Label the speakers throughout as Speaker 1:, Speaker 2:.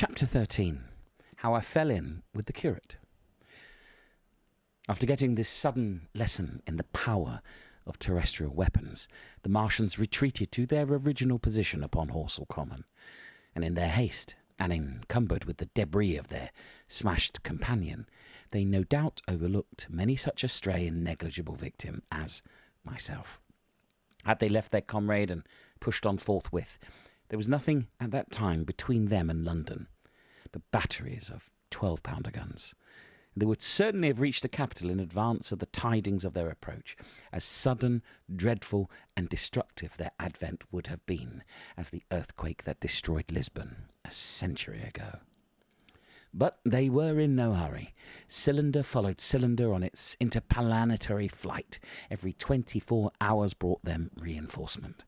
Speaker 1: Chapter 13. How I Fell In with the Curate. After getting this sudden lesson in the power of terrestrial weapons, the Martians retreated to their original position upon Horsell Common, and in their haste, and encumbered with the debris of their smashed companion, they no doubt overlooked many such a stray and negligible victim as myself. Had they left their comrade and pushed on forthwith, there was nothing at that time between them and London but batteries of 12-pounder guns. They would certainly have reached the capital in advance of the tidings of their approach, as sudden, dreadful, and destructive their advent would have been as the earthquake that destroyed Lisbon a century ago. But they were in no hurry. Cylinder followed cylinder on its interplanetary flight. Every 24 hours brought them reinforcement.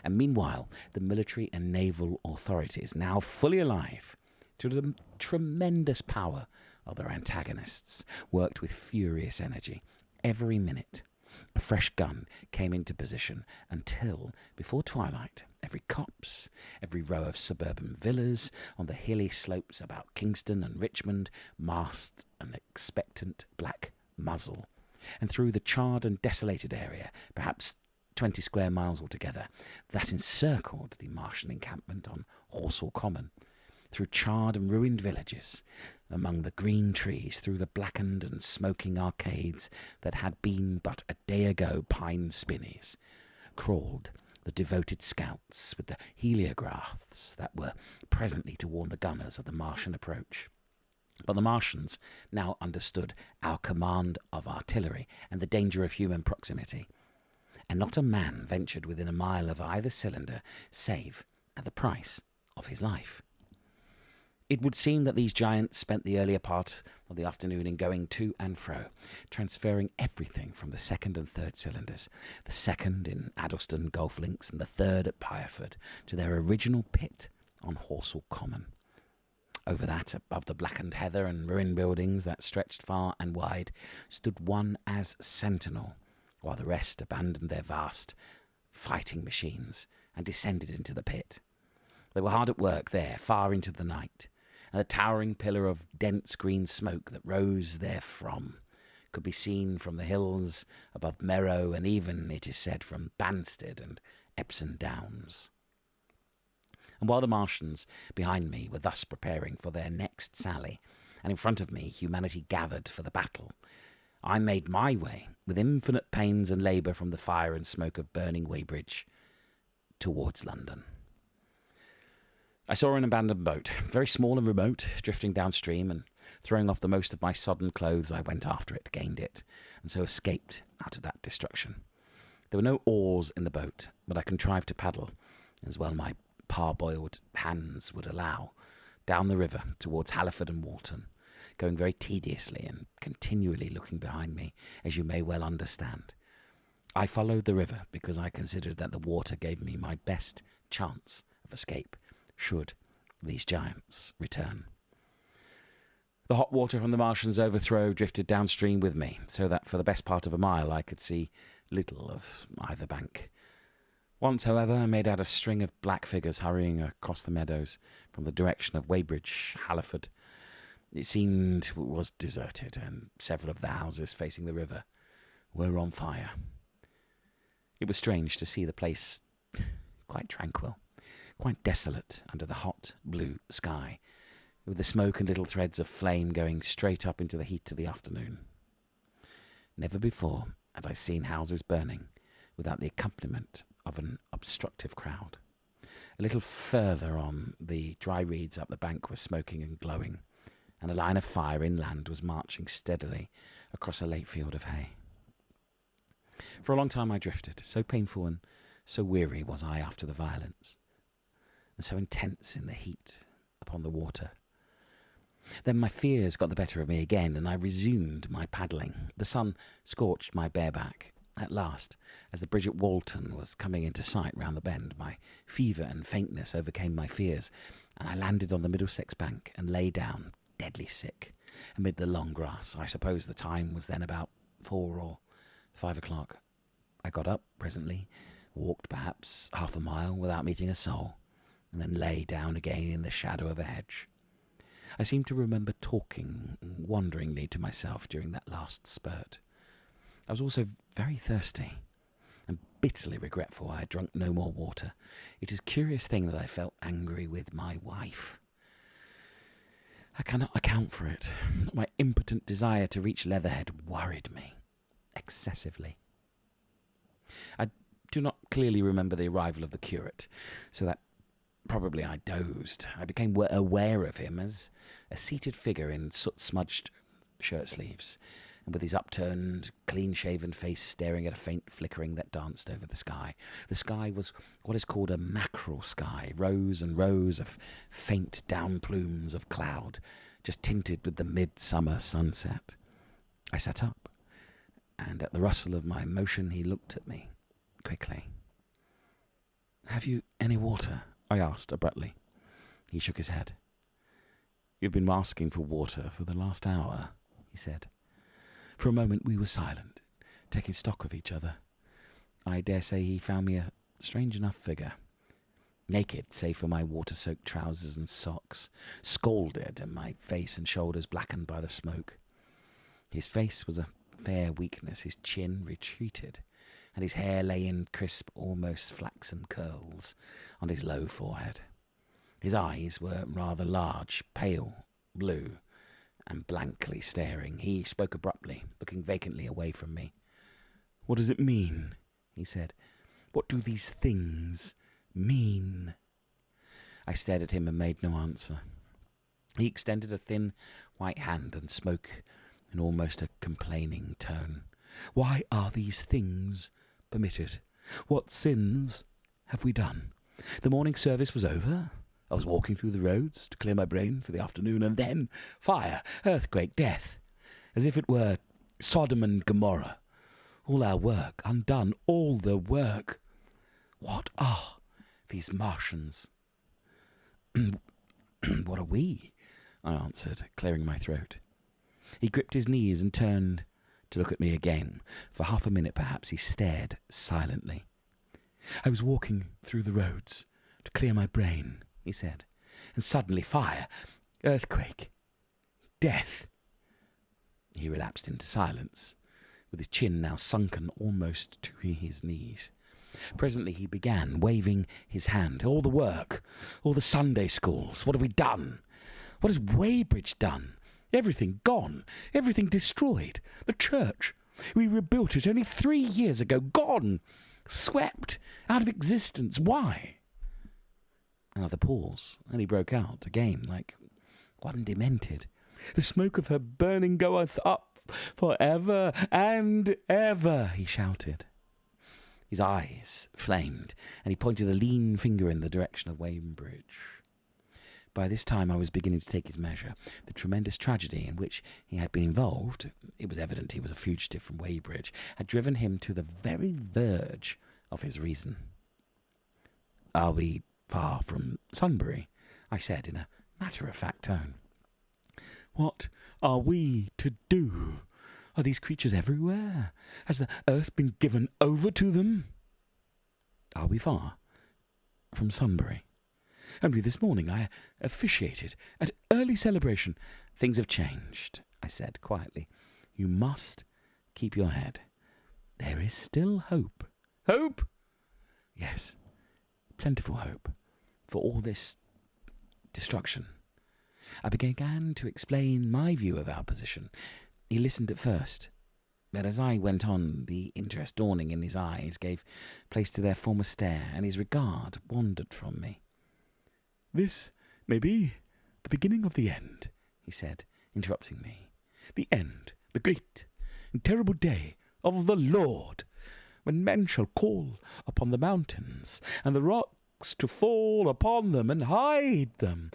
Speaker 1: And meanwhile, the military and naval authorities, now fully alive to the tremendous power of their antagonists, worked with furious energy. Every minute, a fresh gun came into position until, before twilight, every copse, every row of suburban villas on the hilly slopes about Kingston and Richmond masked an expectant black muzzle. And through the charred and desolated area, perhaps 20 square miles altogether, that encircled the Martian encampment on Horsell Common, through charred and ruined villages, among the green trees, through the blackened and smoking arcades that had been but a day ago pine spinneys, crawled the devoted scouts with the heliographs that were presently to warn the gunners of the Martian approach. But the Martians now understood our command of artillery and the danger of human proximity, and not a man ventured within a mile of either cylinder, save at the price of his life. It would seem that these giants spent the earlier part of the afternoon in going to and fro, transferring everything from the second and third cylinders, the second in Addlestone Golf Links and the third at Pireford, to their original pit on Horsell Common. Over that, above the blackened heather and ruined buildings that stretched far and wide, stood one as sentinel, while the rest abandoned their vast fighting machines and descended into the pit. They were hard at work there, far into the night, and the towering pillar of dense green smoke that rose therefrom could be seen from the hills above Merrow, and even, it is said, from Banstead and Epsom Downs. And while the Martians behind me were thus preparing for their next sally, and in front of me humanity gathered for the battle, I made my way, with infinite pains and labour from the fire and smoke of burning Weybridge, towards London. I saw an abandoned boat, very small and remote, drifting downstream, and throwing off the most of my sodden clothes, I went after it, gained it, and so escaped out of that destruction. There were no oars in the boat, but I contrived to paddle, as well my parboiled hands would allow, down the river towards Halliford and Walton, going very tediously and continually looking behind me, as you may well understand. I followed the river because I considered that the water gave me my best chance of escape, should these giants return. The hot water from the Martians' overthrow drifted downstream with me, so that for the best part of a mile I could see little of either bank. Once, however, I made out a string of black figures hurrying across the meadows from the direction of Weybridge, Halliford. It seemed it was deserted, and several of the houses facing the river were on fire. It was strange to see the place quite tranquil, quite desolate under the hot blue sky, with the smoke and little threads of flame going straight up into the heat of the afternoon. Never before had I seen houses burning without the accompaniment of an obstructive crowd. A little further on, the dry reeds up the bank were smoking and glowing, and a line of fire inland was marching steadily across a late field of hay. For a long time I drifted, so painful and so weary was I after the violence, and so intense in the heat upon the water. Then my fears got the better of me again, and I resumed my paddling. The sun scorched my bare back. At last, as the bridge at Walton was coming into sight round the bend, my fever and faintness overcame my fears, and I landed on the Middlesex bank and lay down, deadly sick, amid the long grass. I suppose the time was then about 4 or 5 o'clock. I got up presently, walked perhaps half a mile without meeting a soul, and then lay down again in the shadow of a hedge. I seem to remember talking wonderingly to myself during that last spurt. I was also very thirsty and bitterly regretful I had drunk no more water. It is a curious thing that I felt angry with my wife. I cannot account for it. My impotent desire to reach Leatherhead worried me excessively. I do not clearly remember the arrival of the curate, so that probably I dozed. I became aware of him as a seated figure in soot-smudged shirt sleeves, and with his upturned, clean-shaven face staring at a faint flickering that danced over the sky. The sky was what is called a mackerel sky, rows and rows of faint down plumes of cloud, just tinted with the midsummer sunset. I sat up, and at the rustle of my motion he looked at me quickly. "Have you any water?" I asked abruptly. He shook his head. "You've been asking for water for the last hour," he said. For a moment we were silent, taking stock of each other. I dare say he found me a strange enough figure. Naked, save for my water-soaked trousers and socks, scalded, and my face and shoulders blackened by the smoke. His face was a fair weakness, his chin retreated, and his hair lay in crisp, almost flaxen curls on his low forehead. His eyes were rather large, pale, blue, and blankly staring. He spoke abruptly, looking vacantly away from me. "What does it mean?" he said. "What do these things mean?" I stared at him and made no answer. He extended a thin, white hand and spoke in almost a complaining tone. "Why are these things permitted? What sins have we done? The morning service was over. I was walking through the roads to clear my brain for the afternoon, and then fire, earthquake, death, as if it were Sodom and Gomorrah. All our work undone, all the work. What are these Martians?" "What are we?" I answered, clearing my throat. He gripped his knees and turned to look at me again. For half a minute, perhaps, he stared silently. "I was walking through the roads to clear my brain," he said, "and suddenly fire, earthquake, death." He relapsed into silence, with his chin now sunken almost to his knees. Presently he began, waving his hand. "All the work, all the Sunday schools, what have we done? What has Weybridge done? Everything gone, everything destroyed. The church, we rebuilt it only 3 years ago, gone, swept out of existence. Why?" Another pause, and he broke out again like one demented. "The smoke of her burning goeth up for ever and ever," he shouted. His eyes flamed, and he pointed a lean finger in the direction of Weybridge. By this time I was beginning to take his measure. The tremendous tragedy in which he had been involved, it was evident he was a fugitive from Weybridge, had driven him to the very verge of his reason. "Are we far from Sunbury?" I said in a matter-of-fact tone. "What are we to do? Are these creatures everywhere? Has the earth been given over to them?" "Are we far from Sunbury? Only this morning I officiated at early celebration." "Things have changed," I said quietly. "You must keep your head. There is still hope." "Hope?" "Yes, plentiful hope for all this destruction." I began to explain my view of our position. He listened at first, but as I went on, the interest dawning in his eyes gave place to their former stare, and his regard wandered from me. "This may be the beginning of the end," he said, interrupting me. "The end, the great and terrible day of the Lord, when men shall call upon the mountains and the rocks to fall upon them and hide them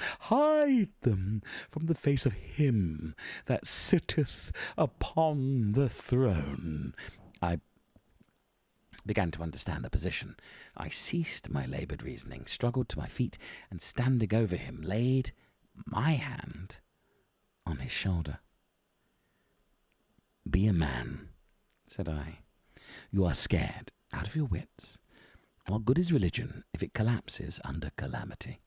Speaker 1: from the face of him that sitteth upon the throne." I began to understand the position. I ceased my laboured reasoning, struggled to my feet, and standing over him, laid my hand on his shoulder. "Be a man," said I. "You are scared out of your wits. What good is religion if it collapses under calamity?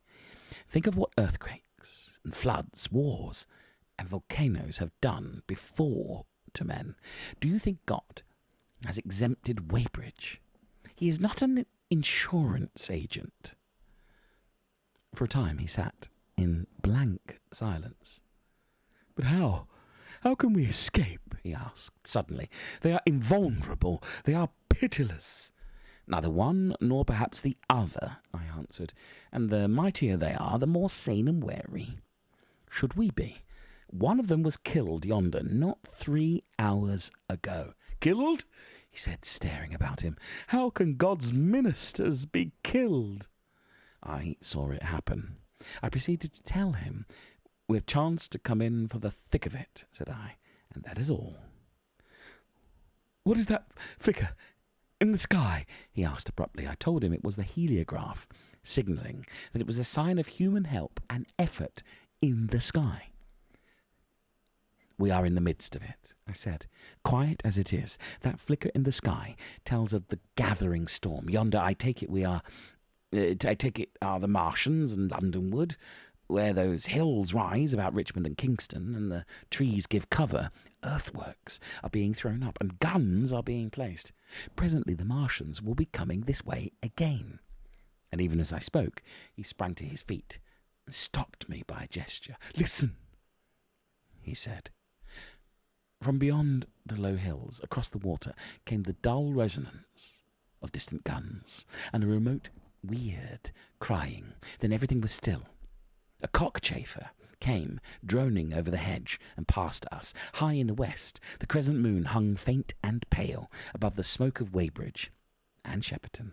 Speaker 1: Think of what earthquakes and floods, wars, and volcanoes have done before to men. Do you think God has exempted Weybridge? He is not an insurance agent. For a time he sat in blank silence. But how? How can we escape? He asked suddenly. They are invulnerable. They are pitiless. Neither one nor perhaps the other, I answered, and the mightier they are, the more sane and wary should we be. One of them was killed yonder not 3 hours ago. Killed? He said, staring about him. How can God's ministers be killed? I saw it happen. I proceeded to tell him. We've chanced to come in for the thick of it, said I, and that is all. What is that flicker in the sky? He asked abruptly. I told him it was the heliograph, signalling that it was a sign of human help and effort in the sky. We are in the midst of it, I said. Quiet as it is, that flicker in the sky tells of the gathering storm. Yonder, I take it are the Martians and Londonwood, where those hills rise about Richmond and Kingston, and the trees give cover. Earthworks are being thrown up, and guns are being placed. Presently the Martians will be coming this way again. And even as I spoke, he sprang to his feet and stopped me by a gesture. Listen, he said. From beyond the low hills, across the water, came the dull resonance of distant guns, and a remote, weird crying. Then everything was still. A cockchafer came, droning over the hedge, and past us. High in the west, the crescent moon hung faint and pale above the smoke of Weybridge and Shepperton,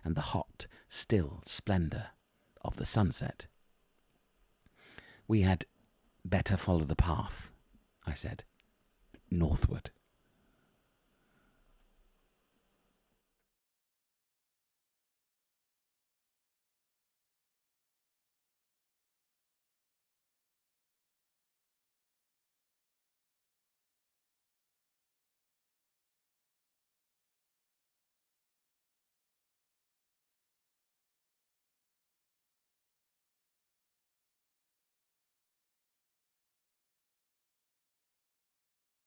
Speaker 1: and the hot, still splendour of the sunset. We had better follow the path, I said. Northward.